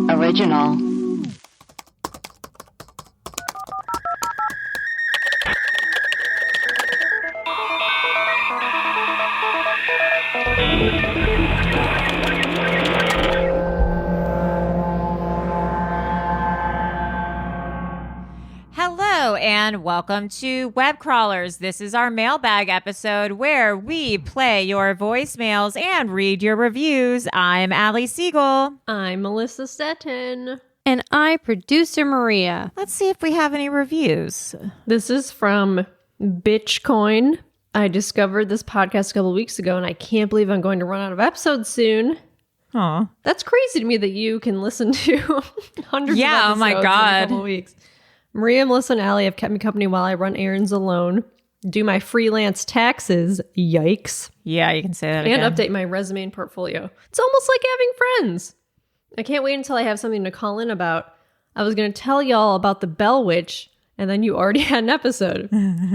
Original. Hello and welcome to Web Crawlers. This is our mailbag episode where we play your voicemails and read your reviews. I'm Allie Siegel. I'm Melissa Stettin. And I, producer Maria. Let's see if we have any reviews. This is from Bitchcoin. I discovered this podcast a couple of weeks ago, and I can't believe I'm going to run out of episodes soon. Aw. That's crazy to me that you can listen to hundreds of episodes oh my in a God. couple of weeks. Maria, Melissa, and Allie have kept me company while I run errands alone, do my freelance taxes, yikes, Yeah, you can say that and again. update my resume and portfolio. It's almost like having friends. I can't wait until I have something to call in about. I was going to tell y'all about the Bell Witch, and then you already had an episode.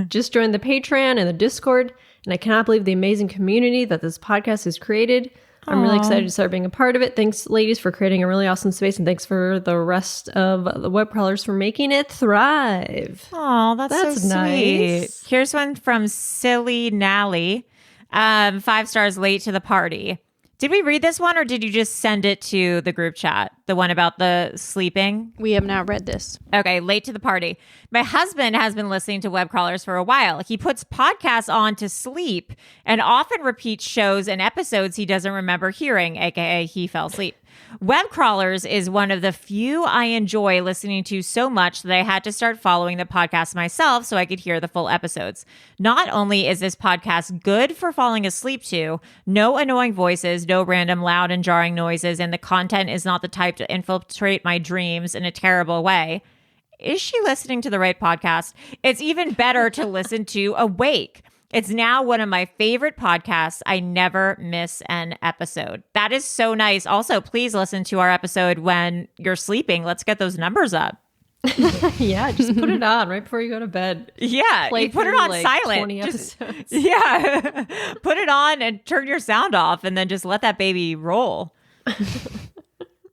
Just joined the Patreon and the Discord, and I cannot believe the amazing community that this podcast has created. I'm really excited to start being a part of it. Thanks, ladies, for creating a really awesome space, and thanks for the rest of the web crawlers for making it thrive. Oh, that's so nice. sweet. Here's one from Silly Nally. 5 stars, late to the party. Did we read this one or did you just send it to the group chat? The one about the sleeping? We have now read this. Okay, late to the party. My husband has been listening to Web Crawlers for a while. He puts podcasts on to sleep and often repeats shows and episodes he doesn't remember hearing, aka he fell asleep. Web Crawlers is one of the few I enjoy listening to so much that I had to start following the podcast myself so I could hear the full episodes. Not only is this podcast good for falling asleep to, no annoying voices, no random loud and jarring noises, and the content is not the type to infiltrate my dreams in a terrible way. Is she listening to the right podcast? It's even better to listen to awake. It's now one of my favorite podcasts. I never miss an episode. That is so nice. Also, please listen to our episode when you're sleeping. Let's get those numbers up. Yeah, just put it on right before you go to bed. Yeah, Play you put it through, on like, silent. 20 Just- episodes. yeah, put it on and turn your sound off and then just let that baby roll.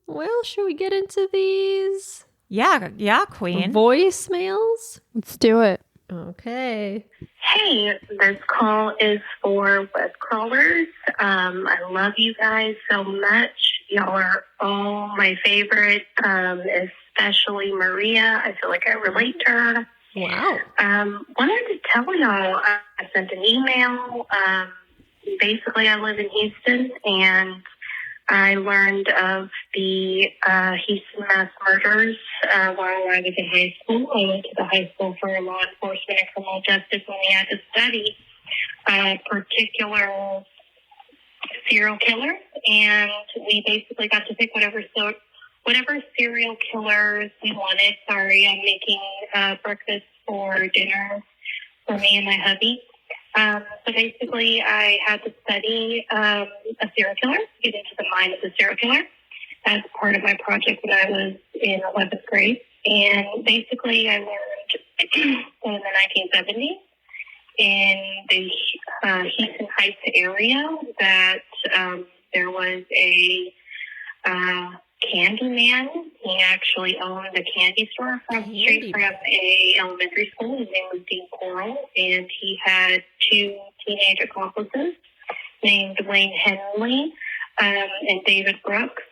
Well, should we get into these Yeah, queen. voicemails? Let's do it. Okay. Hey, this call is for web crawlers. I love you guys so much. Y'all are all my favorite, especially Maria. I feel like I relate to her. Wow. Wanted to tell y'all, I sent an email. Basically, I live in Houston, and I learned of the Houston mass murders while I was in high school. I went to the high school for law enforcement and criminal justice, and we had to study a particular serial killer, and we basically got to pick whatever serial killers we wanted. Sorry, I'm making breakfast for dinner for me and my hubby. So basically, I had to study a serial killer, get into the mind of the serial killer as part of my project when I was in 11th grade. And basically, I learned in the 1970s in the Houston Heights area that there was a candy man. He actually owned a candy store across the street from a elementary school. His name was Dean Coral, and he had 2 teenage accomplices named Wayne Henley and David Brooks.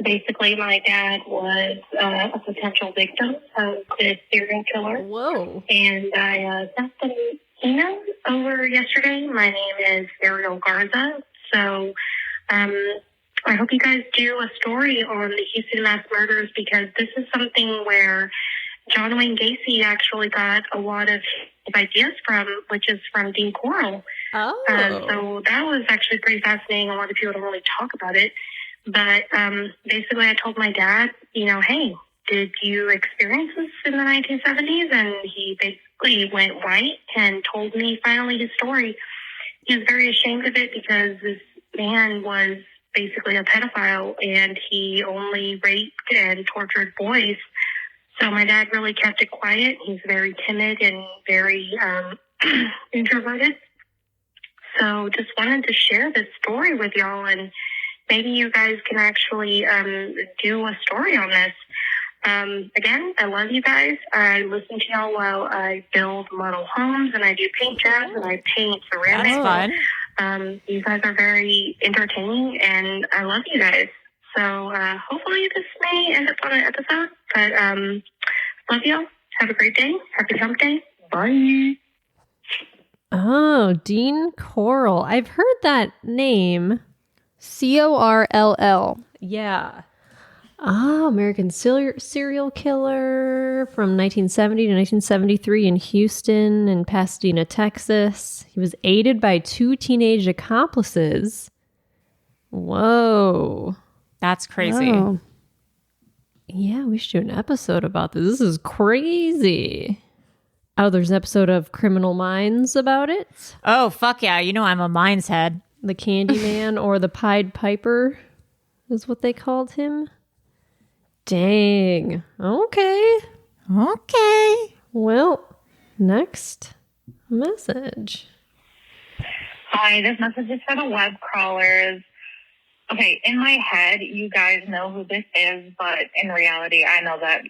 Basically, my dad was a potential victim of this serial killer. Whoa. And I sent them email over yesterday. My name is Ariel Garza. So I hope you guys do a story on the Houston mass murders, because this is something where John Wayne Gacy actually got a lot of his ideas from, which is from Dean Coral. Oh. So that was actually pretty fascinating. A lot of people don't really talk about it. But basically, I told my dad, hey, did you experience this in the 1970s? And he basically went white and told me finally his story. He was very ashamed of it because this man was basically a pedophile and he only raped and tortured boys. So my dad really kept it quiet. He's very timid and very introverted. So just wanted to share this story with y'all and maybe you guys can actually do a story on this. Again, I love you guys. I listen to y'all while I build model homes, and I do paint jobs, and I paint ceramics. That's fun. You guys are very entertaining, and I love you guys. So hopefully this may end up on an episode. But love y'all. Have a great day. Happy hump day. Bye. Oh, Dean Coral. I've heard that name. Corll. Yeah. Ah, American serial killer from 1970 to 1973 in Houston and Pasadena, Texas. He was aided by 2 teenage accomplices. Whoa. That's crazy. Oh. Yeah, we should do an episode about this. This is crazy. Oh, there's an episode of Criminal Minds about it. Oh, fuck yeah. You know I'm a mind's head. The Candyman or the Pied Piper is what they called him. Dang. Okay. Okay. Well, next message. Hi, this message is for the web crawlers. Okay, in my head, you guys know who this is, but in reality, I know that,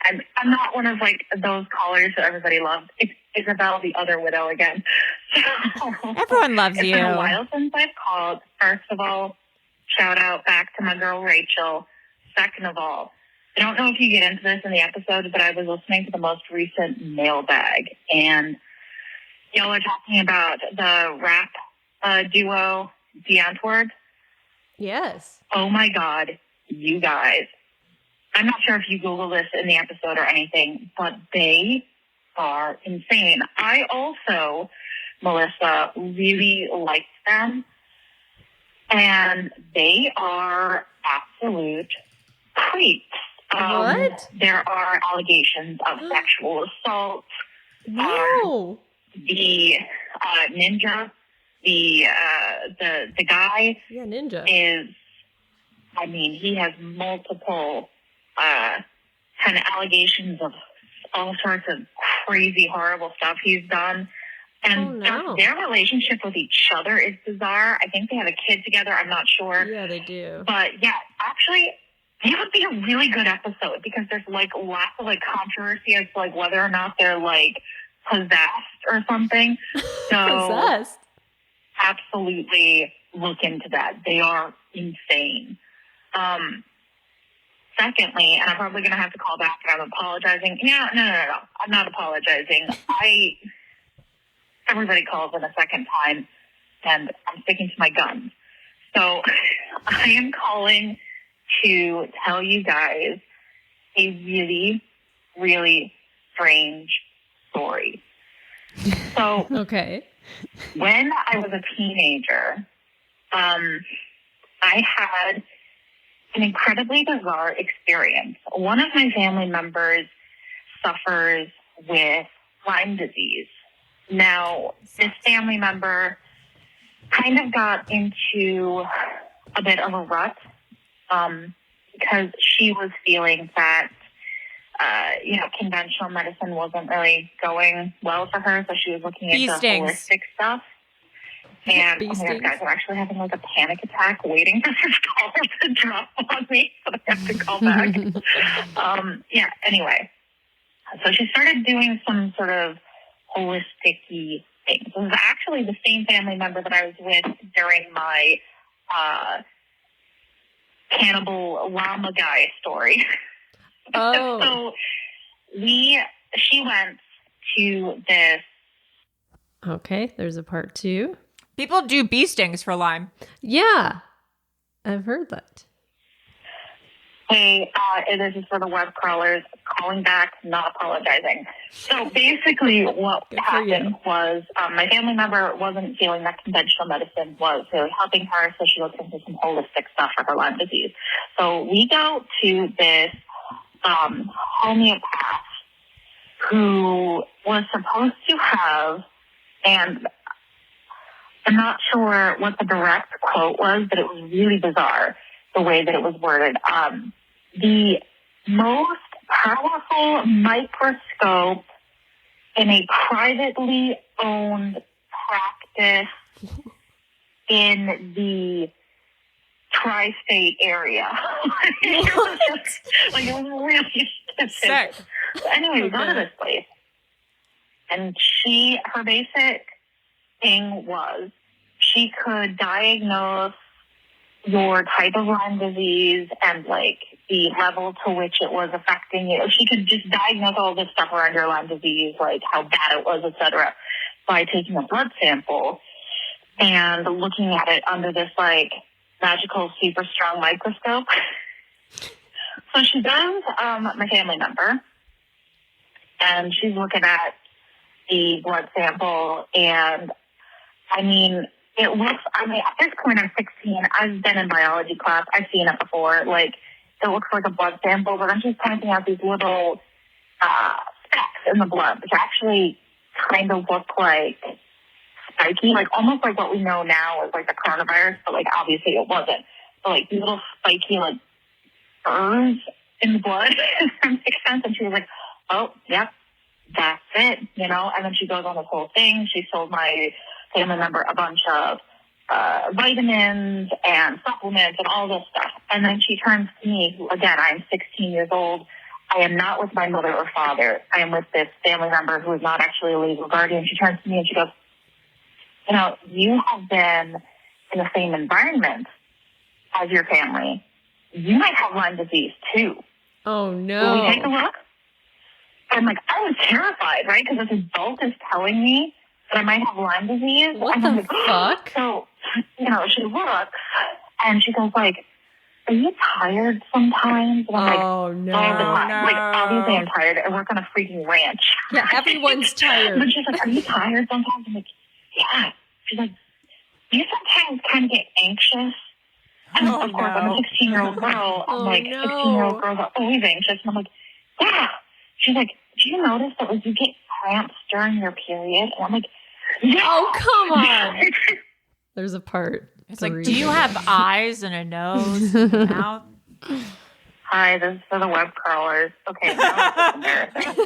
I'm not one of, those callers that everybody loves. It's Isabel, the other widow, again. Everyone loves It's you. been a while since I've called. First of all, shout out back to my girl, Rachel. Second of all, I don't know if you get into this in the episode, but I was listening to the most recent Mailbag, and y'all are talking about the rap duo, The Antwoord. Yes. Oh my God, you guys. I'm not sure if you Google this in the episode or anything, but they are insane. I also, Melissa, really liked them, and they are absolute creeps. What? There are allegations of sexual assault. No. The ninja, the guy Yeah, ninja. is, he has multiple kind of allegations of all sorts of crazy, horrible stuff he's done. And their relationship with each other is bizarre. I think they have a kid together. I'm not sure. Yeah, they do. But yeah, actually, it would be a really good episode because there's lots of controversy as to whether or not they're possessed or something. So Possessed. absolutely look into that. They are insane. Secondly, and I'm probably going to have to call back and I'm apologizing. No. I'm not apologizing. Everybody calls in a second time, and I'm sticking to my guns. So I am calling to tell you guys a really, really strange story. So Okay. when I was a teenager, I had an incredibly bizarre experience. One of my family members suffers with Lyme disease. Now, this family member kind of got into a bit of a rut because she was feeling that, conventional medicine wasn't really going well for her, so she was looking into holistic stuff. And oh my God, guys, I'm actually having a panic attack waiting for this call to drop on me, so I have to call back. Anyway. So she started doing some sort of holistic-y things. It was actually the same family member that I was with during my cannibal llama guy story. Oh. So she went to this. Okay, there's a part 2. People do bee stings for Lyme. Yeah, I've heard that. Hey, this is for the web crawlers. Calling back, not apologizing. So basically what happened was my family member wasn't feeling that conventional medicine was really helping her, so she looked into some holistic stuff for her Lyme disease. So we go to this homeopath who was supposed to have, and I'm not sure what the direct quote was, but it was really bizarre the way that it was worded. The most powerful microscope in a privately owned practice in the tri-state area. It was just, like, it was really Sick. So anyway, we go to this place, and her basic thing was she could diagnose your type of Lyme disease and, like, the level to which it was affecting you. She could just diagnose all this stuff around your Lyme disease, like how bad it was, etc., by taking a blood sample and looking at it under this, like, magical, super strong microscope. So she does my family member, and she's looking at the blood sample, and I mean, at this point, I'm 16. I've been in biology class. I've seen it before. Like, it looks like a blood sample, but then she's pointing out these little specks in the blood, which actually kind of look like spiky, like almost like what we know now as, like, the coronavirus, but, like, obviously it wasn't. But, like, these little spiky, like, burrs in the blood, if that makes sense. And she was like, oh, yep, that's it, you know? And then she goes on this whole thing. She sold my family member a bunch of vitamins and supplements and all this stuff. And then she turns to me, who, again, I'm 16 years old. I am not with my mother or father. I am with this family member who is not actually a legal guardian. She turns to me and she goes, you know, you have been in the same environment as your family. You might have Lyme disease too. Oh, Will no. we take a look? And, like, I was terrified, right? Because this adult is telling me that I might have Lyme disease. What and I'm the like, fuck? So, you know, she looks and she goes, like, are you tired sometimes? And I'm like, Oh, no. all the time. no. Like, obviously I'm tired. I work on a freaking ranch. Yeah, everyone's tired. But she's like, are you tired sometimes? I'm like, yeah. She's like, you sometimes kind of get anxious. And Oh, of course, no. I'm a 16-year-old girl. I'm Oh, like, no. 16-year-old girls are always anxious. And I'm like, yeah. She's like, do you notice that when you get cramps during your period? And I'm like, yeah. Oh, come on. There's a part. It's 3. like, do you have eyes and a nose and a mouth? Hi, this is for the web crawlers. Okay, now it's embarrassing.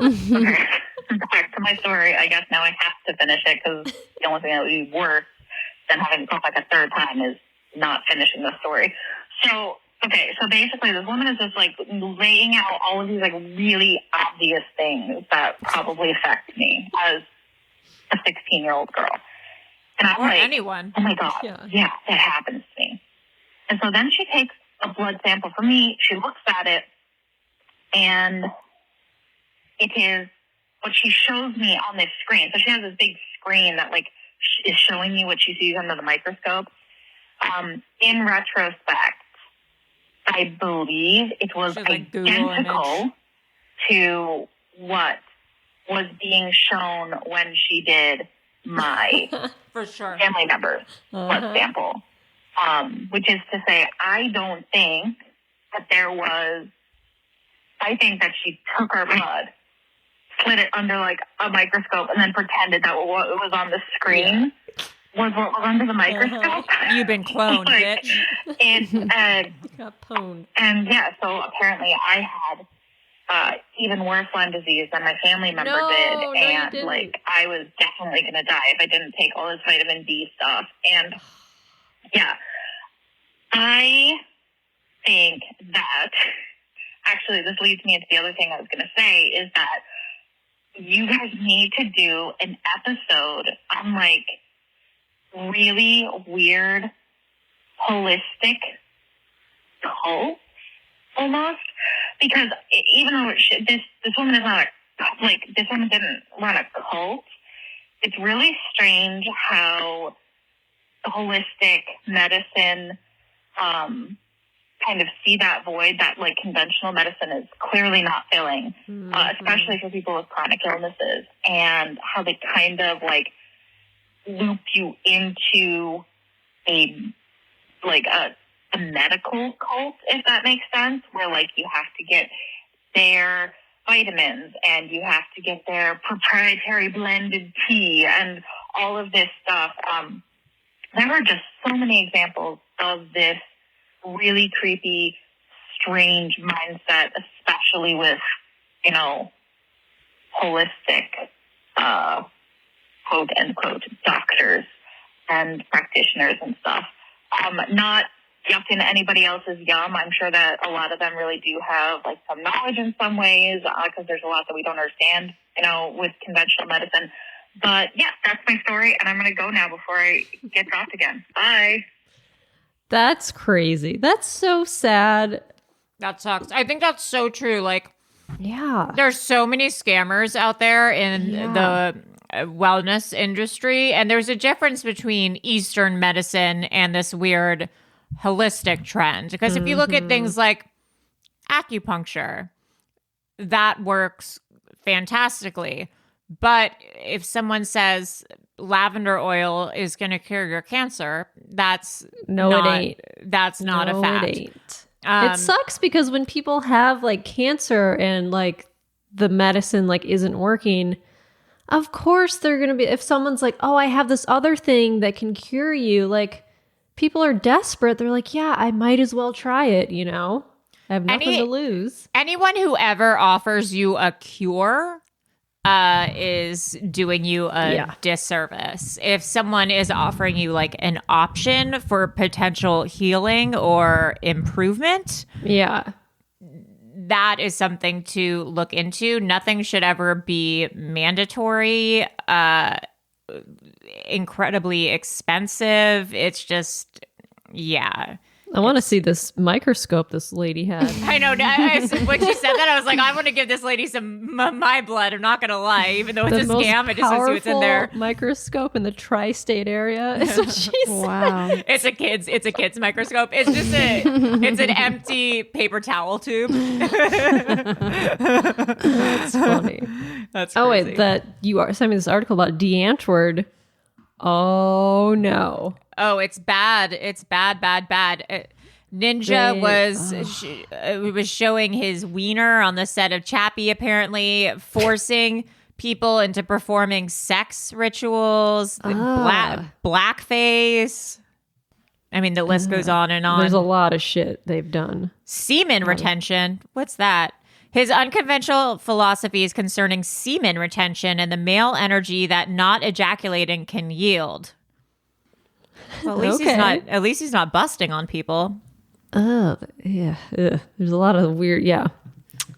Okay, back to my story. I guess now I have to finish it because the only thing that would be worse than having to go back a third time is not finishing the story. So, okay, so basically this woman is just, like, laying out all of these, like, really obvious things that probably affect me as a 16-year-old girl. And I'm Or like, anyone. oh my God, yeah, that happens to me. And so then she takes a blood sample from me. She looks at it, and it is what she shows me on this screen. So she has this big screen that, like, is showing you what she sees under the microscope. In retrospect, I believe it was She's like Google identical to what was being shown when she did my For sure. family member's blood sample. Which is to say, I don't think that I think that she took our blood, slid it under, like, a microscope, and then pretended that what was on the screen was what was under the microscope. You've been cloned, Like, bitch. Got pwned. And yeah, so apparently I had even worse Lyme disease than my family member did. No, you And, didn't. like, I was definitely going to die if I didn't take all this vitamin D stuff. And yeah, I think that, actually, this leads me into the other thing I was going to say, is that you guys need to do an episode on, like, really weird, holistic cults, almost. Because even though this woman is not this woman didn't run a cult, it's really strange how holistic medicine kind of see that void that, like, conventional medicine is clearly not filling, especially for people with chronic illnesses, and how they kind of, like, loop you into a medical cult, if that makes sense, where, like, you have to get their vitamins and you have to get their proprietary blended tea and all of this stuff. There are just so many examples of this really creepy, strange mindset, especially with, you know, holistic, quote unquote, doctors and practitioners and stuff. Not yucking anybody else's yum. I'm sure that a lot of them really do have like some knowledge in some ways, because there's a lot that we don't understand, with conventional medicine. But yeah, that's my story, and I'm going to go now before I get dropped again. Bye. That's crazy. That's so sad. That sucks. I think that's so true. Like, Yeah. there's so many scammers out there in the wellness industry, and there's a difference between Eastern medicine and this weird holistic trend. Because if you look at things like acupuncture, that works fantastically. But if someone says lavender oil is going to cure your cancer, that's it ain't. That's not a fact. It ain't. It sucks because when people have like cancer and like the medicine like isn't working, of course they're going to be, if someone's like, oh, I have this other thing that can cure you, like people are desperate. They're like, yeah, I might as well try it, I have nothing to lose. Anyone who ever offers you a cure is doing you a disservice. If someone is offering you like an option for potential healing or improvement, that is something to look into. Nothing should ever be mandatory, incredibly expensive. It's just, I want to see this microscope this lady had. I know. When she said that, I was like, I want to give this lady some my blood. I'm not going to lie. Even though it's a scam, I just want to see what's in there. Microscope in the tri-state area is what she said. Wow. It's a kid's microscope. It's just it's an empty paper towel tube. That's funny. That's crazy. Oh, wait, that you are sending me this article about DeAntwoord. Oh, no. Oh, it's bad. It's bad. Ninja was showing his wiener on the set of Chappie, apparently forcing people into performing sex rituals, blackface. I mean, the list goes on and on. There's a lot of shit they've done. Semen retention. What's that? His unconventional philosophies concerning semen retention and the male energy that not ejaculating can yield. Well, at least he's not busting on people. Oh, yeah. Ugh. There's a lot of weird,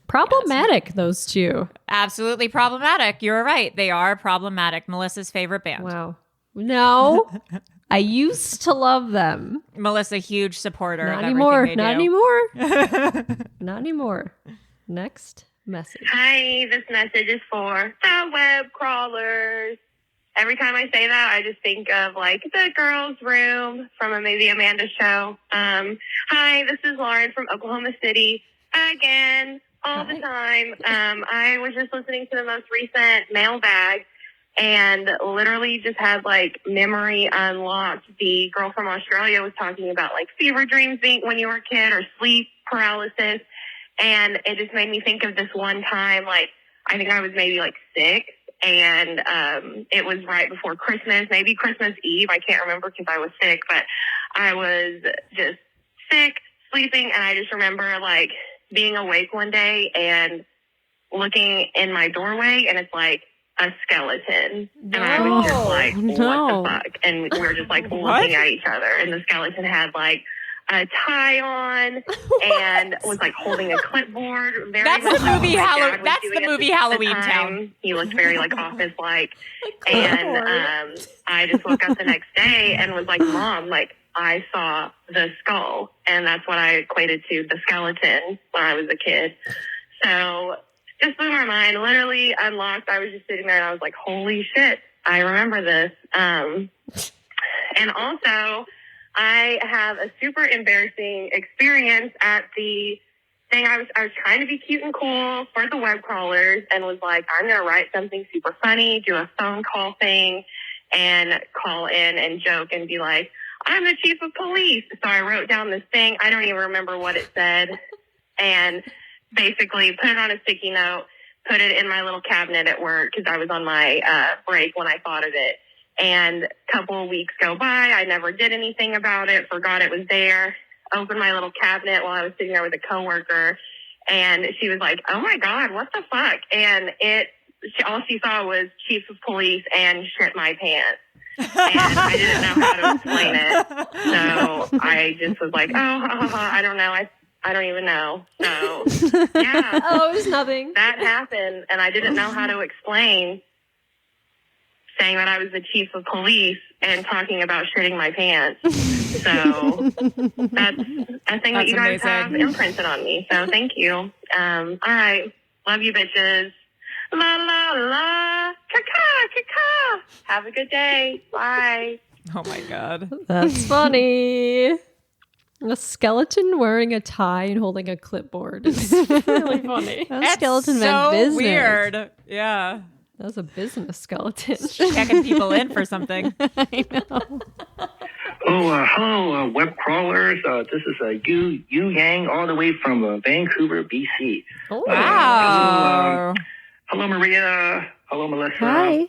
problematic, those two. Absolutely problematic. You're right. They are problematic. Melissa's favorite band. Wow. No, I used to love them. Melissa, huge supporter Not of anymore. everything they Not do. anymore. Not anymore. Next message. Hi, this message is for the web crawlers. Every time I say that, I just think of like the girls' room from a maybe Amanda show. Hi, this is Lauren from Oklahoma City again, all the time. I was just listening to the most recent mailbag and literally just had like memory unlocked. The girl from Australia was talking about like fever dreams being when you were a kid or sleep paralysis. And it just made me think of this one time, like I think I was maybe like 6. And it was right before Christmas, maybe Christmas Eve. I can't remember because I was sick, but I was just sick, sleeping. And I just remember like being awake one day and looking in my doorway and it's like a skeleton. And I was just like, what the fuck? And we were just like looking at each other. And the skeleton had like a tie on and was like holding a clipboard. That's the movie Halloween Town. He looked very like office-like. And I just woke up the next day and was like, Mom, like I saw the skull. And that's what I equated to the skeleton when I was a kid. So just blew my mind. Literally unlocked. I was just sitting there and I was like, holy shit, I remember this. And also, I have a super embarrassing experience at the thing. I was trying to be cute and cool for the web crawlers and was like, I'm going to write something super funny, do a phone call thing, and call in and joke and be like, I'm the chief of police. So I wrote down this thing. I don't even remember what it said. And basically put it on a sticky note, put it in my little cabinet at work because I was on my break when I thought of it. And a couple of weeks go by. I never did anything about it, forgot it was there. Opened my little cabinet while I was sitting there with a coworker. And she was like, oh, my God, what the fuck? And all she saw was chief of police and shit my pants. I didn't know how to explain it. So I just was like, I don't know. I don't even know. So, yeah. Oh, it was nothing. That happened, and I didn't know how to explain saying that I was the chief of police and talking about shitting my pants. So that's a thing that you guys have imprinted on me. So thank you. All right. Love you, bitches. La, la, la. Caca, caca. Have a good day. Bye. Oh my God. That's funny. A skeleton wearing a tie and holding a clipboard is really funny. That That's skeleton so meant business. weird. Yeah. That's a business skeleton. Checking people in for something. I know. Hello, web crawlers. This is Yu Yang, all the way from Vancouver, BC. Oh, Wow. Hello, Maria. Hello, Melissa. Hi.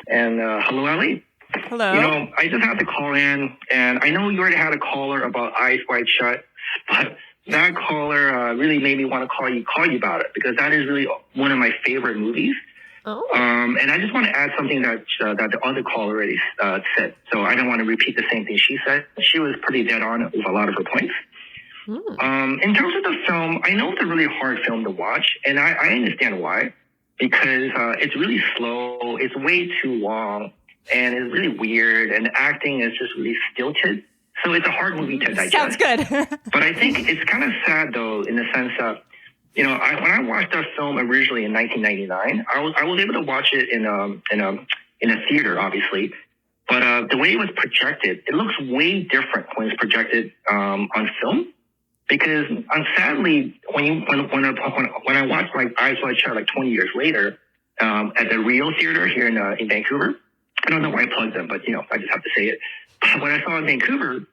And hello, Ellie. Hello. You know, I just have to call in, and I know you already had a caller about Eyes Wide Shut, but that caller really made me want to call you about it, because that is really one of my favorite movies. Oh. And I just want to add something that the other caller already said. So I don't want to repeat the same thing she said. She was pretty dead on with a lot of her points. In terms of the film, I know it's a really hard film to watch, and I understand why. Because it's really slow, it's way too long, and it's really weird, and the acting is just really stilted. So it's a hard movie to digest. Sounds good. But I think it's kind of sad, though, in the sense that, you know, when I watched that film originally in 1999, I was able to watch it in a theater, obviously. But the way it was projected, it looks way different when it's projected on film. Because sadly, when I watched like Eyes Wide Shut like 20 years later at the Rio Theater here in Vancouver, I don't know why I plugged them, but you know, I just have to say it. When I saw it in Vancouver,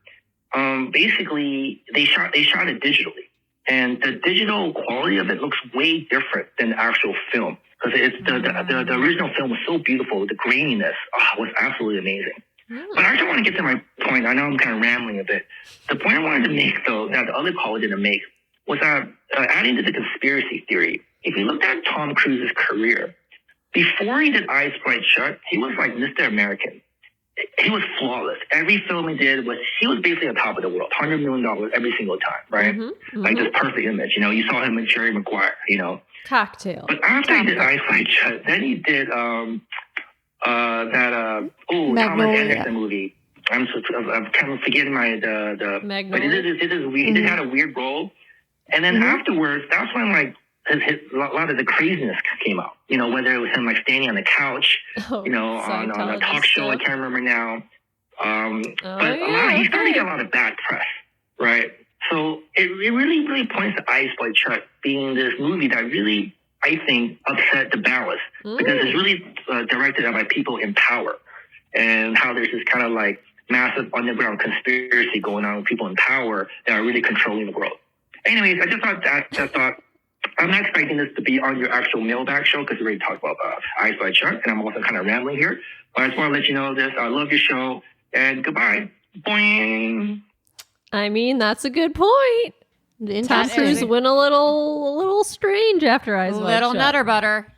basically they shot it digitally. And the digital quality of it looks way different than the actual film, because it's the original film was so beautiful. The graininess was absolutely amazing. But I actually want to get to my point. I know I'm kind of rambling a bit. The point I wanted to make, though, that the other caller didn't make, was that adding to the conspiracy theory, if you looked at Tom Cruise's career, before he did Eyes Wide Shut, he was like Mr. American. He was flawless. Every film he did he was basically on top of the world, $100 million every single time, right? Like this perfect image. You know, you saw him with Jerry Maguire, you know. Cocktail. But after he did Eyes Wide Shut, then he did Thomas Anderson movie. I'm kind of forgetting the Magnolia. But he did had a weird role. And then afterwards, that's when like a lot of the craziness came out. You know, whether it was him like standing on the couch, you know, on a talk show, I can't remember now. He started to get a lot of bad press, right? So it really, really points to Eyes Wide Shut being this movie that really, I think, upset the balance, because it's really directed by people in power, and how there's this kind of like massive underground conspiracy going on with people in power that are really controlling the world. Anyways, I just thought I'm not expecting this to be on your actual mailbag show, because we already talked about Eyes Wide Shut, and I'm also kind of rambling here. But I just want to let you know this. I love your show, and goodbye. Boing. I mean, that's a good point. Tom Cruise went a little strange after Eyes Wide Shut. Little nutter butter.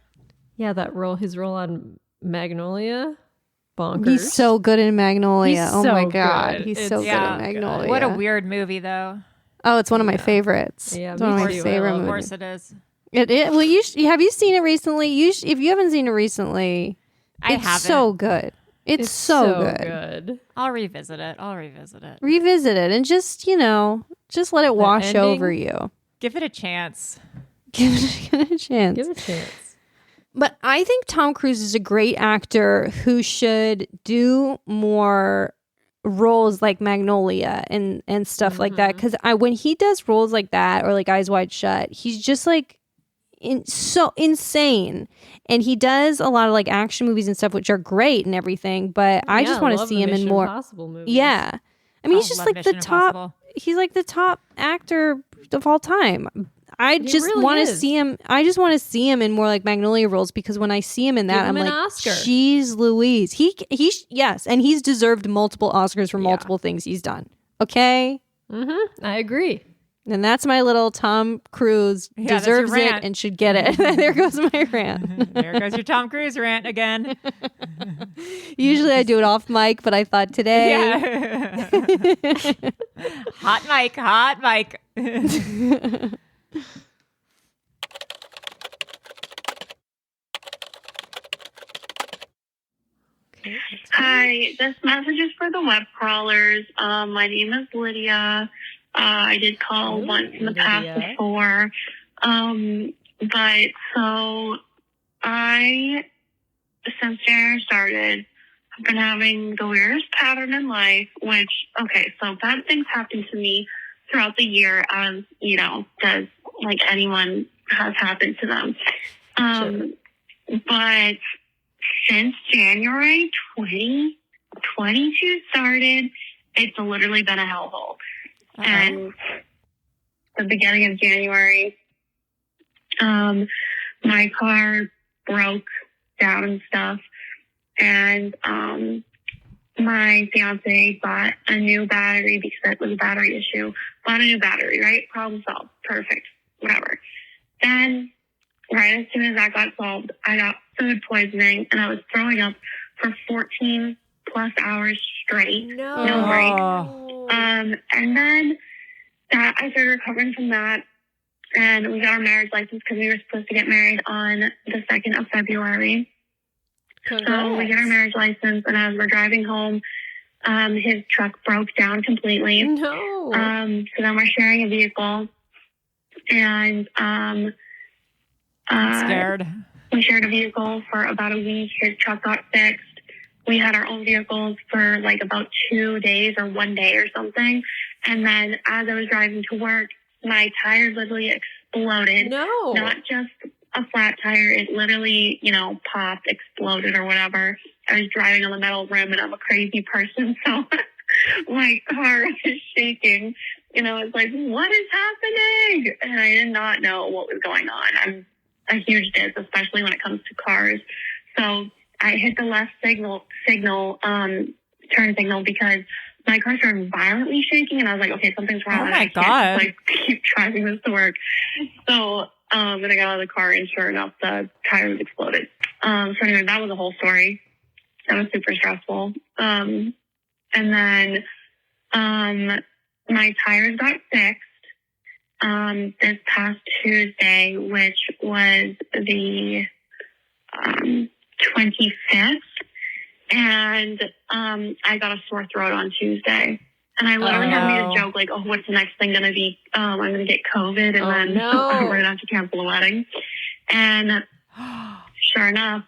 Yeah, his role on Magnolia, bonkers. He's so good in Magnolia. He's Oh so my God. good. He's so good in Magnolia. What a weird movie, though. Oh, it's one of my favorites. Yeah, it's one of my favorite Of movies. course it is. Well, have you seen it recently? If you haven't seen it recently, it's haven't. so good. It's so good. I'll revisit it. Revisit it and just let it wash over you. Give it a chance. Give it a chance. But I think Tom Cruise is a great actor who should do more roles like Magnolia and stuff like that. Because when he does roles like that, or like Eyes Wide Shut, he's just like so insane. And he does a lot of like action movies and stuff, which are great and everything. But I just want to see him in more. Impossible movies. Yeah, I mean, he's just like the top. Impossible. He's like the top actor of all time. I just really want to is. see him. I just want to see him in more like Magnolia roles, because when I see him in that, Give him I'm an like, Oscar. "Jeez, Louise." Yes, and he's deserved multiple Oscars for multiple things he's done. Okay, I agree. And that's my little Tom Cruise Yeah, deserves that's your it rant. and should get it. There goes my rant. There goes your Tom Cruise rant again. Usually I do it off mic, but I thought today. Yeah. Hot mic. Hi, this message is for the web crawlers. My name is Lydia. I did call once in the past Lydia. before. But so I, since January started, have been having the weirdest pattern in life, which, okay, so bad things happen to me throughout the year, as, you know, does like anyone has happened to them. But since January 2022 started, it's literally been a hellhole. And the beginning of January, my car broke down and stuff. And my fiance bought a new battery because it was a battery issue. Bought a new battery, right? Problem solved. Perfect. Whatever. Then, right as soon as that got solved, I got food poisoning and I was throwing up for 14 plus hours straight. No break. And then I started recovering from that, and we got our marriage license because we were supposed to get married on the 2nd of February. So we get our marriage license, and as we're driving home, his truck broke down completely. No. So then we're sharing a vehicle, and I'm scared. we shared a vehicle for about a week. His truck got fixed. We had our own vehicles for like about 2 days or 1 day or something. And then as I was driving to work, my tire literally exploded. No. Not just a flat tire. It literally, you know, popped, exploded or whatever. I was driving on the metal rim and I'm a crazy person. So my car is shaking. You know, it's like, what is happening? And I did not know what was going on. I'm a huge diss, especially when it comes to cars. So I hit the left turn signal because my car started violently shaking, and I was like, okay, something's wrong. Oh and my I can't God. just, like, keep driving this to work. So then I got out of the car, and sure enough, the tire was exploded. So anyway, that was the whole story. That was super stressful. And then my tires got fixed this past Tuesday, which was the 25th. And I got a sore throat on Tuesday. And I literally had made a joke like, oh, what's the next thing going to be? I'm going to get COVID, and then we're going to have to cancel the wedding. And sure enough,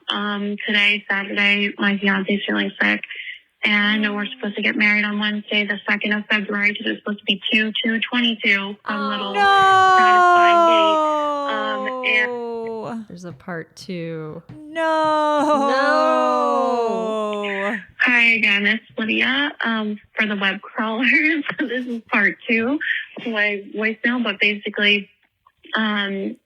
today, Saturday, my fiance's feeling sick. And we're supposed to get married on Wednesday, the 2nd of February, because it's supposed to be 2/2/22. Some little satisfying date. And There's a part 2. No. hi again, it's Lydia for the web crawlers. This is part 2 to my voicemail, but basically, we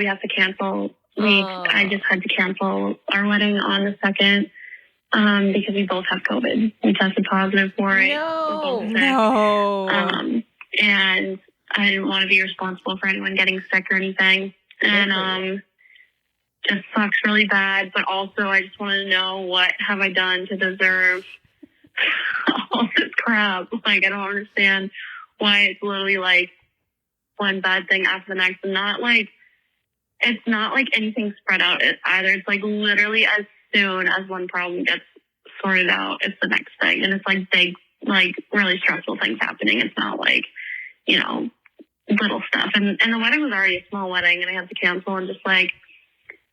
have to cancel. I just had to cancel our wedding on the 2nd because we both have COVID. We tested positive for it. We're both sick. No. And I didn't want to be responsible for anyone getting sick or anything. And just sucks really bad. But also, I just wanted to know, what have I done to deserve all this crap? Like, I don't understand why it's literally like one bad thing after the next, and it's not like anything spread out either. It's like literally as soon as one problem gets sorted out, it's the next thing. And it's like big, like really stressful things happening. It's not like, you know, little stuff. And the wedding was already a small wedding, and I had to cancel, and just like,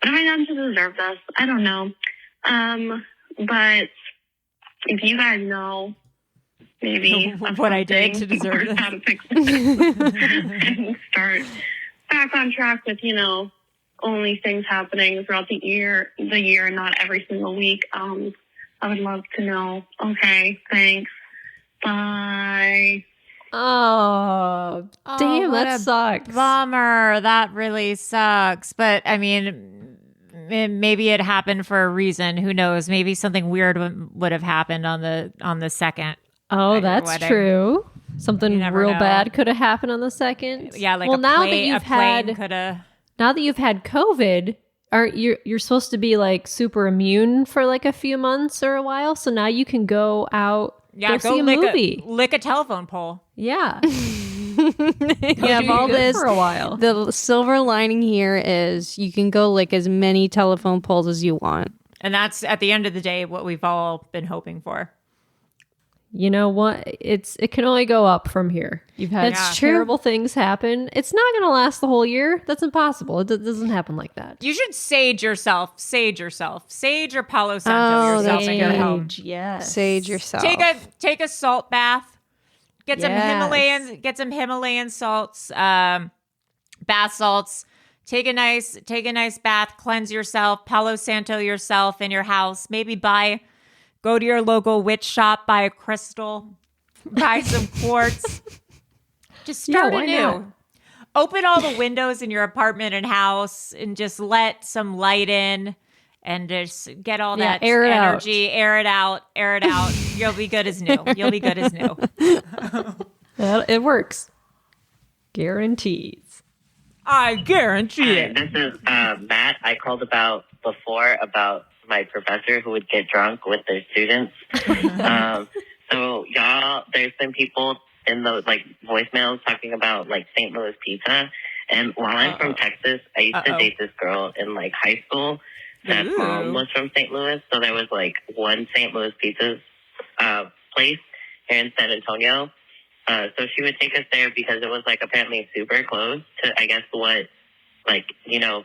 what have I done to deserve this? I don't know. But if you guys know, maybe what I did to deserve this, how to fix it and start back on track with, you know, only things happening throughout the year, and not every single week. I would love to know. Okay, thanks. Bye. Oh, damn, what that a sucks. Bummer. That really sucks. But I mean, maybe it happened for a reason. Who knows? Maybe something weird would have happened on the 2nd. Oh, at your that's wedding. true. Something You never real know. bad could have happened on the second. Yeah, like well, a now plane, that you've a plane had could have. now that you've had COVID, aren't you're supposed to be like super immune for like a few months or a while? So now you can go out, Yeah, go see a lick movie. lick a telephone pole. Yeah, You have do all good this for a while. The silver lining here is you can go lick as many telephone poles as you want. And that's at the end of the day what we've all been hoping for. You know what? It can only go up from here. You've had That's true. terrible things happen. It's not going to last the whole year. That's impossible. It doesn't happen like that. You should sage yourself. Sage yourself. Sage or Palo Santo yourself that's at your good. home. Yes. Sage yourself. Take a salt bath. Get some Yes. Himalayan salts, bath salts. Take a nice bath, cleanse yourself, Palo Santo yourself in your house. Maybe go to your local witch shop, buy a crystal, buy some quartz. Just start why anew. not? Open all the windows in your apartment and house and just let some light in and just get all that air it out. energy, air it out. You'll be good as new. It works. Guarantees. I guarantee Hi, it. this is Matt. I called about my professor who would get drunk with their students. So y'all, there's been people in the voicemails talking about St. Louis pizza. And while I'm from Texas, I used to date this girl in high school. That mom was from St. Louis, so there was one St. Louis pizza place here in San Antonio. So she would take us there because it was apparently super close to, I guess, what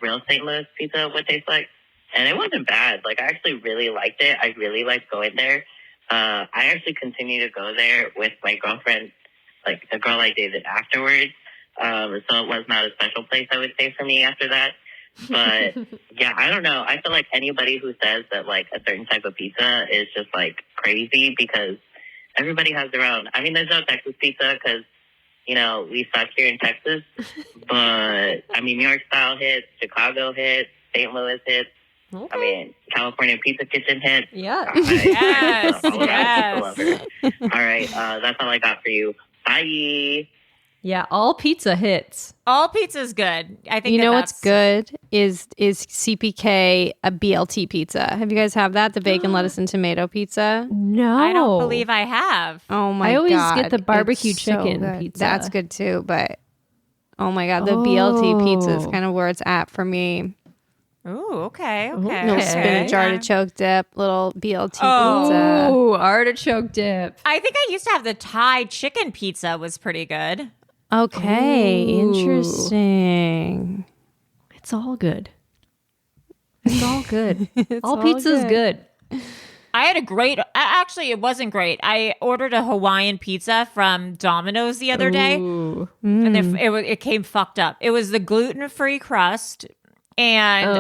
real St. Louis pizza would taste like. And it wasn't bad. I actually really liked it. I really liked going there. I actually continue to go there with my girlfriend, the girl I dated afterwards. So it was not a special place, I would say, for me after that. But yeah, I don't know. I feel like anybody who says that a certain type of pizza is just crazy because everybody has their own. I mean, there's no Texas pizza because, we suck here in Texas. But I mean, New York style hits, Chicago hits, St. Louis hits. Okay. I mean, California Pizza Kitchen hits. Yeah. Yes. All right. That's all I got for you. Bye. Yeah, all pizza hits. All pizza's good. I think You know what's that's- good is CPK a BLT pizza. Have you guys have that? The bacon, lettuce, and tomato pizza. No. I don't believe I have. Oh my god! I always get the barbecue It's so chicken good. pizza. That's good too, but oh my god, the BLT pizza is kind of where it's at for me. Ooh, okay. Little Okay. spinach artichoke dip, little BLT Oh. pizza. Ooh, artichoke dip. I think I used to have the Thai chicken pizza was pretty good. Okay, Ooh. interesting. It's all good. It's all good. all all pizza's good. I had a great, actually, it wasn't great. I ordered a Hawaiian pizza from Domino's the other day, Ooh. and it came fucked up. It was the gluten-free crust, and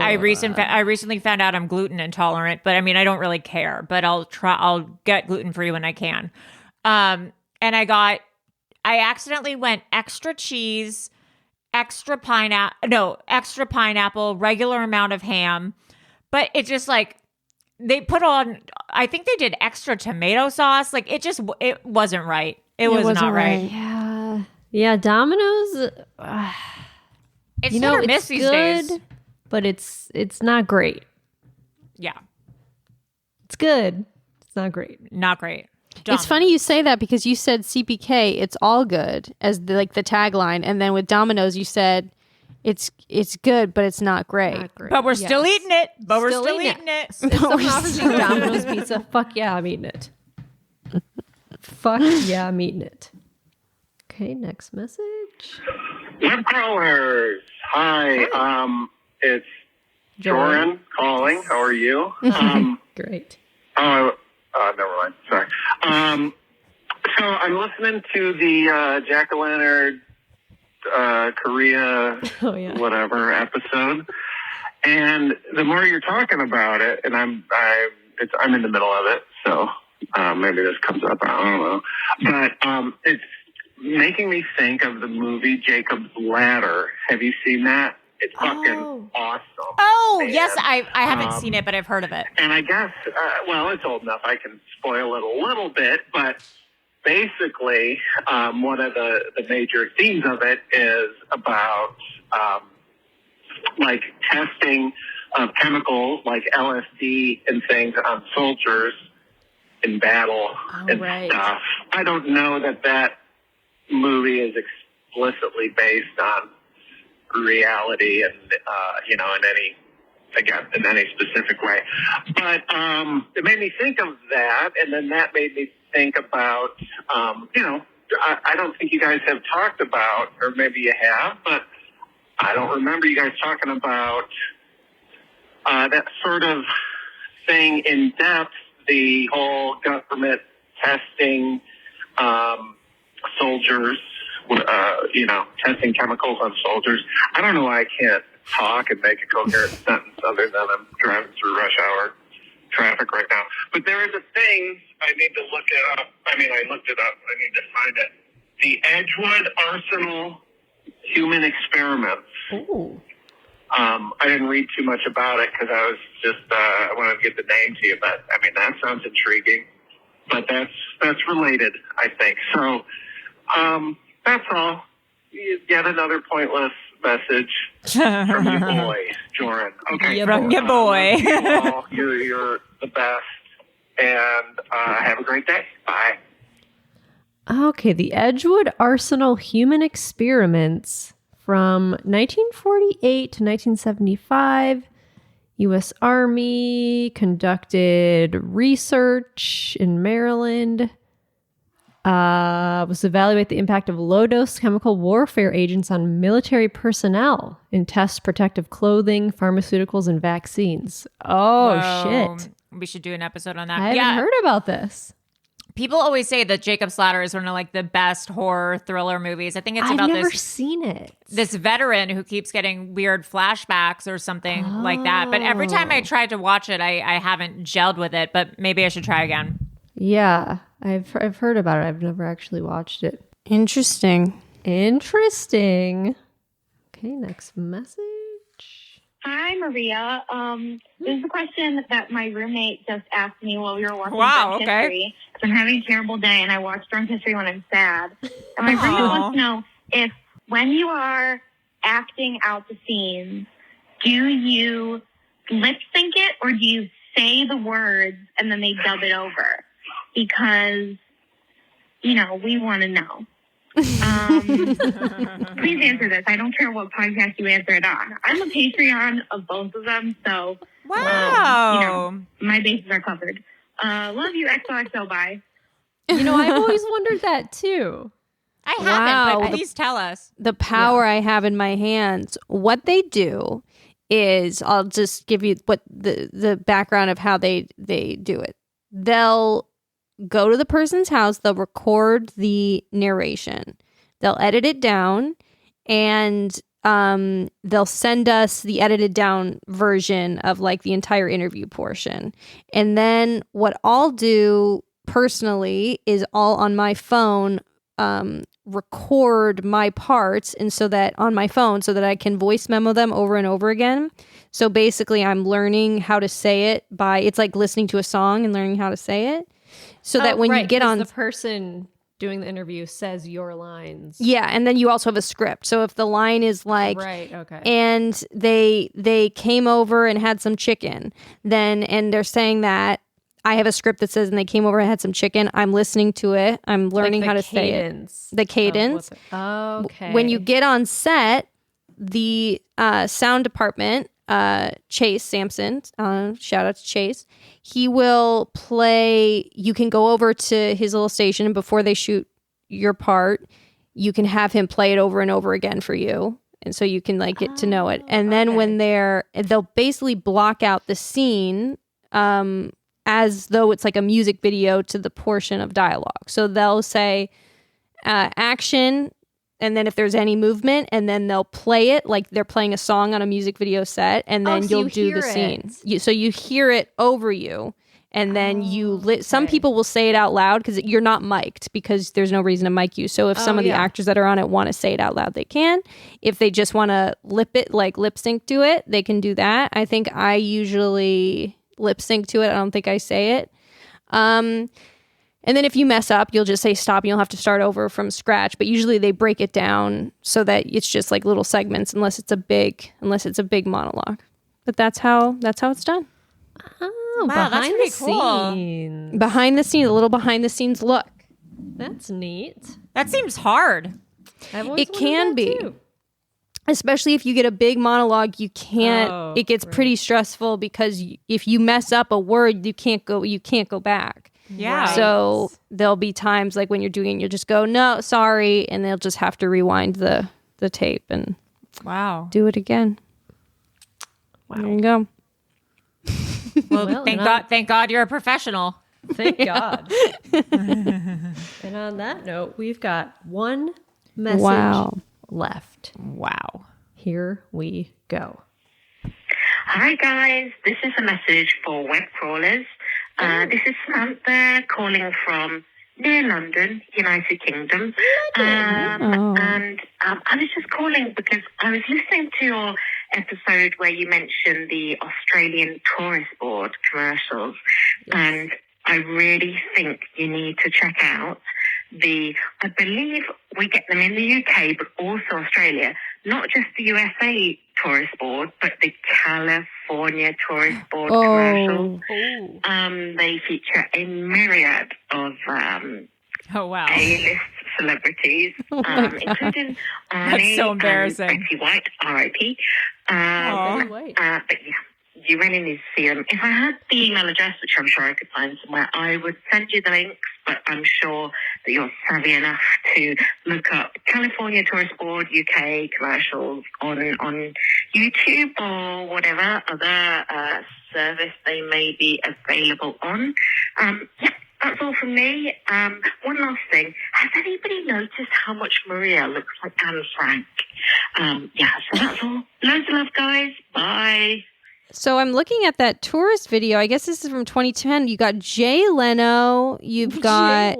I recently found out I'm gluten intolerant, but I mean, I don't really care, but I'll get gluten-free when I can. And I accidentally went extra cheese, extra pineapple, regular amount of ham, but it just they put on, I think they did extra tomato sauce. It wasn't right. It was wasn't not right. Yeah. Yeah, Domino's, It's you hit know, or miss it's these good, days. but it's not great. Yeah, It's good. It's not great. not great. It's funny you say that because you said CPK, it's all good as the tagline, and then with Domino's you said it's good, but it's not great. Not great. But we're still Yes. eating it. But we're Still still eating eating it. If someone offers me Domino's pizza, fuck yeah, I'm eating it. Fuck yeah, I'm eating it. Okay, next message. Webcrawlers. Hi. It's Joran calling. How are you? Great. Never mind. Sorry. So I'm listening to the Jack-o'-lantern Korea Oh yeah. whatever episode, and the more you're talking about it, and I'm in the middle of it, so maybe this comes up. I don't know, but it's making me think of the movie Jacob's Ladder. Have you seen that? It's fucking awesome. Oh, man. yes. I haven't seen it, but I've heard of it. And I guess, well, it's old enough. I can spoil it a little bit, but basically, one of the major themes of it is about like testing of chemicals like LSD and things on soldiers in battle and stuff. I don't know that movie is explicitly based on reality and in any specific way, but it made me think of that, and then that made me think about I don't think you guys have talked about, or maybe you have, but I don't remember you guys talking about that sort of thing in depth, the whole government testing soldiers, testing chemicals on soldiers. I don't know why I can't talk and make a coherent sentence other than I'm driving through rush hour traffic right now. But there is a thing, I need to look it up. I looked it up. I need to find it. The Edgewood Arsenal Human Experiments. Ooh. I didn't read too much about it because I was just, I wanted to get the name to you, but that sounds intriguing. But that's related, I think. So, that's all. Yet another pointless message from your boy, Joran. Okay. From your boy. You're the best. And have a great day. Bye. Okay, the Edgewood Arsenal Human Experiments from 1948 to 1975. U.S. Army conducted research in Maryland. Was to evaluate the impact of low-dose chemical warfare agents on military personnel and test protective clothing, pharmaceuticals, and vaccines. Oh, shit. We should do an episode on that. I haven't heard about this. People always say that Jacob's Ladder is one of like the best horror thriller movies. I think it's about I've never seen it. This veteran who keeps getting weird flashbacks or something like that. But every time I tried to watch it, I haven't gelled with it. But maybe I should try again. Yeah, I've heard about it. I've never actually watched it. Interesting. Okay, next message. Hi, Maria. This is a question that my roommate just asked me while we were watching Wow, Drunk okay. History. So I'm having a terrible day, and I watch Drunk History when I'm sad. And my roommate wants to know if, when you are acting out the scenes, do you lip sync it, or do you say the words and then they dub it over? Because, we want to know. Please answer this. I don't care what podcast you answer it on. I'm a Patreon of both of them, so Wow. my bases are covered. Love you, XOXO, bye. I've always wondered that too. I haven't, Wow. but please tell us. The power I have in my hands. What they do is, I'll just give you what the background of how they do it. They'll go to the person's house, they'll record the narration, they'll edit it down, and they'll send us the edited down version of like the entire interview portion. And then what I'll do personally is all on my phone, record my parts, and so that on my phone, so that I can voice memo them over and over again. So basically I'm learning how to say it it's like listening to a song and learning how to say it. So that when you get on, the person doing the interview says your lines. Yeah, and then you also have a script. So if the line is like, right, okay, and they came over and had some chicken, and they're saying that, I have a script that says, and they came over and had some chicken. I'm listening to it. I'm learning how to say it. The cadence. Okay. When you get on set, the sound department, Chase Sampson, shout out to Chase, he will play, you can go over to his little station, and before they shoot your part, you can have him play it over and over again for you. And so you can like get to know it. And then when they'll basically block out the scene, as though it's like a music video to the portion of dialogue. So they'll say action, and then if there's any movement, and then they'll play it like they're playing a song on a music video set, and then so you'll you do the hear scene. it. So you hear it over you, and then some people will say it out loud because you're not mic'd, because there's no reason to mic you. So if some of the actors that are on it want to say it out loud, they can. If they just want to lip sync to it, they can do that. I think I usually lip sync to it. I don't think I say it. And And then if you mess up, you'll just say stop and you'll have to start over from scratch. But usually they break it down so that it's just like little segments unless it's a big monologue. But that's how it's done. Oh, Wow, that's behind pretty the cool. scenes. Behind the scenes, a little behind the scenes look. That's neat. That seems hard. I've always It can wondered be. that too. Especially if you get a big monologue, you can't. Oh, it gets pretty stressful because if you mess up a word, you can't go back. Yeah. So there'll be times like when you're doing it, you'll just go, no, sorry, and they'll just have to rewind the tape and Wow. do it again. Wow. There you go. Well, thank God you're a professional. Thank God. And on that note, we've got one message left. Wow. Here we go. Hi guys, this is a message for web crawlers. This is Samantha calling from near London, United Kingdom. And I was just calling because I was listening to your episode where you mentioned the Australian Tourist Board commercials. Yes. And I really think you need to check out I believe we get them in the UK, but also Australia, not just the USA Tourist Board, but the California Tourist Board commercials. They feature a myriad of Oh, wow. A-list celebrities, including Arnie so embarrassing. and Betty White, R.I.P. White. But yeah, you really need to see them. If I had the email address, which I'm sure I could find somewhere, I would send you the links, but I'm sure that you're savvy enough to look up California Tourist Board UK commercials on YouTube or whatever other service they may be available on. Yeah, that's all from me. One last thing. Has anybody noticed how much Maria looks like Anne Frank? Yeah, so that's all. Loads of love, guys. Bye. So I'm looking at that tourist video. I guess this is from 2010. You got Jay Leno. You've got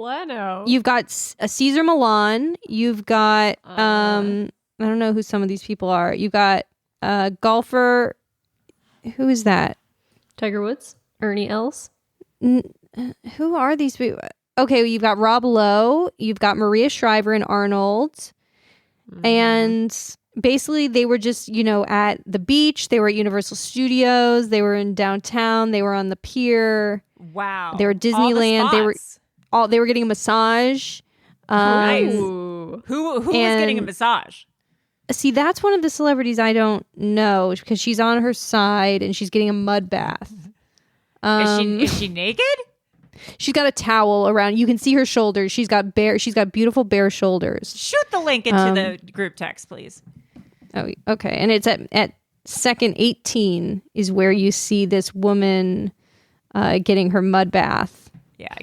Caesar Milan. You've got I don't know who some of these people are. You've got golfer. Who is that? Tiger Woods? Ernie Els? Who are these people? Okay, you've got Rob Lowe. You've got Maria Shriver and Arnold. And basically they were just, at the beach. They were at Universal Studios. They were in downtown. They were on the pier. Wow. They were at Disneyland. They were getting a massage. Nice. Who was getting a massage? See, that's one of the celebrities I don't know because she's on her side and she's getting a mud bath. Is she naked? She's got a towel around. You can see her shoulders. She's got beautiful bare shoulders. Shoot the link into the group text, please. Oh, okay. And it's at second 18 is where you see this woman getting her mud bath. Yeah,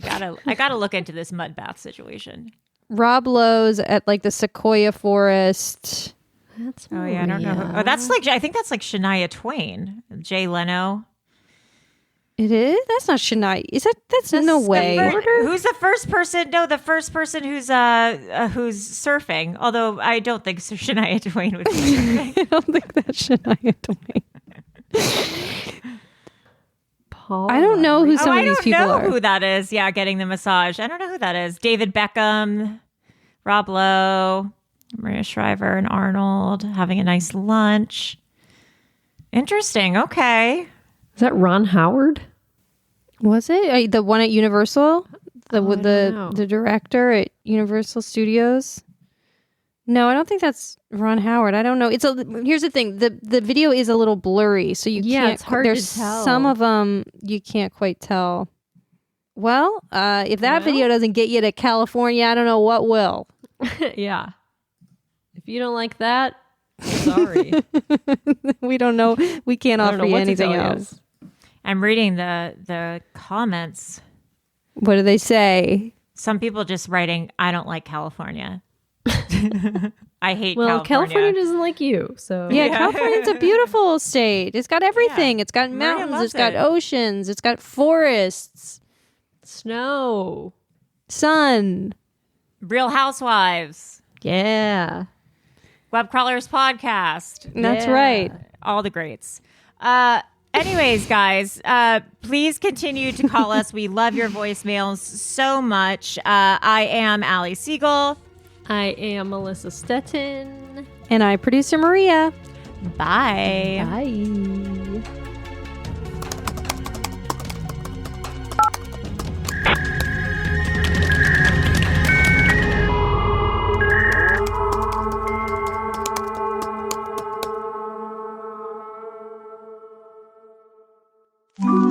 I gotta look into this mud bath situation. Rob Lowe's at like the Sequoia Forest. That's I don't know. I think that's like Shania Twain, Jay Leno. It is? That's not Shania. That's no way. Who's the first person? No, the first person who's surfing. Although I don't think Shania Twain would be surfing. I don't think that's Shania Twain. Paul. I don't know who some of these people are. I don't know who that is. Yeah, getting the massage. I don't know who that is. David Beckham, Rob Lowe, Maria Shriver, and Arnold having a nice lunch. Interesting. Okay. Is that Ron Howard? Was it the one at Universal? The director at Universal Studios? No, I don't think that's Ron Howard. I don't know. Here's the thing. The video is a little blurry, so you can't. It's hard there's to tell. Some of them you can't quite tell. Well, if that video doesn't get you to California, I don't know what will. Yeah. If you don't like that, sorry. We don't know. We can't offer you anything else. I'm reading the comments. What do they say? Some people just writing, I don't like California. I hate California. California Doesn't like you, so Yeah, California's a beautiful state. It's got everything. It's got mountains. It's got oceans. It's got forests. Snow. Sun. Real Housewives. Yeah. Webcrawlers podcast. That's right. All the greats. Anyways, guys, please continue to call us. We love your voicemails so much. I am Allie Siegel. I am Melissa Stettin. And I, producer Maria. Bye. Bye.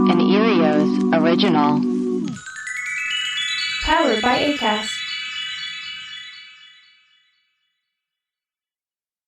An Erios original. Powered by Acast.